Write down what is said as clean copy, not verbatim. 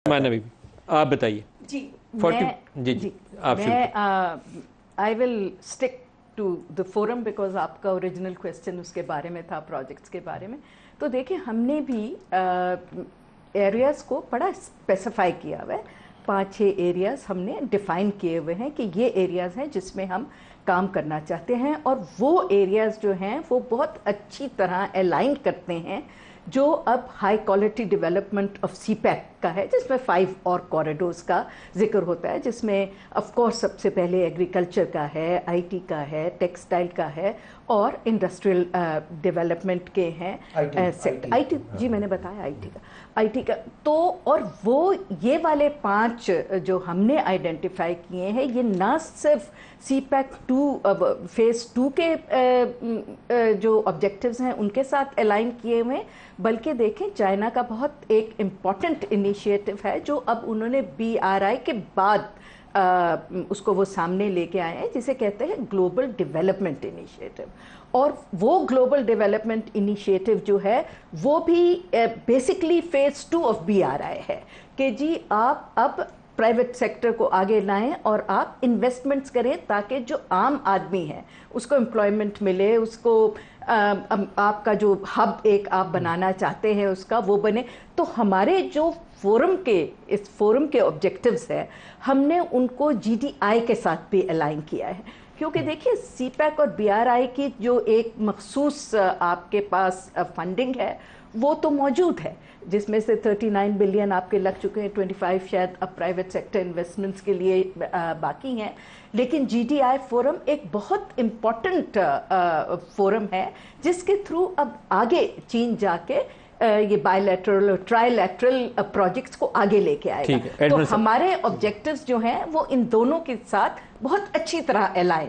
माना भी आप बताइए जी 40 जी आप I will stick to the forum because आपका ओरिजिनल क्वेश्चन उसके बारे में था, प्रोजेक्ट्स के बारे में। तो देखिए हमने भी एरियाज़ को बड़ा स्पेसिफाई किया हुआ है। 5-6 एरियाज़ हमने डिफ़ाइन किए हुए हैं कि ये एरियाज़ हैं जिसमें हम काम करना चाहते हैं, और वो एरियाज़ जो हैं वो बहुत अच्छी तरह अलाइन करते हैं जो अब high quality development of CPEC का है, जिसमें 5 और कॉरिडोर्स का जिक्र होता है, जिसमें ऑफ कोर्स सबसे पहले एग्रीकल्चर का है, आईटी का है, टेक्सटाइल का है और इंडस्ट्रियल डेवलपमेंट के हैं आईटी। जी मैंने बताया आईटी का। तो और वो ये वाले 5 जो हमने आइडेंटिफाई किए हैं, ये ना सिर्फ सीपैक 2 फेज़ 2 के जो ऑब्जेक्टिव्स हैं उनके साथ अलाइन किए हुए हैं, बल्कि देखें चाइना का बहुत एक इम्पॉर्टेंट इनिशिएटिव है जो अब उन्होंने BRI के बाद उसको वो सामने लेके आए हैं, जिसे कहते हैं ग्लोबल डेवलपमेंट इनिशिएटिव। और वो ग्लोबल डेवलपमेंट इनिशिएटिव जो है वो भी बेसिकली फेज़ 2 ऑफ BRI है कि जी आप अब प्राइवेट सेक्टर को आगे लाएं और आप इन्वेस्टमेंट्स करें ताकि जो आम आदमी है उसको एम्प्लॉयमेंट मिले, उसको आपका जो हब एक आप बनाना चाहते हैं उसका वो बने। तो हमारे जो इस फोरम के ऑब्जेक्टिव्स हैं हमने उनको GDI के साथ भी अलाइन किया है, क्योंकि देखिए सीपैक और BRI की जो एक मखसूस आपके पास फंडिंग है वो तो मौजूद है, जिसमें से 39 बिलियन आपके लग चुके हैं, 25 शायद अब प्राइवेट सेक्टर इन्वेस्टमेंट्स के लिए बाकी हैं। लेकिन GDI फोरम एक बहुत इम्पॉर्टेंट फोरम है जिसके थ्रू अब आगे चीन जाके ये बायलैटरल और ट्राइलैटरल प्रोजेक्ट्स को आगे लेके आएगा। तो हमारे ऑब्जेक्टिव्स जो हैं वो इन दोनों के साथ बहुत अच्छी तरह अलाइन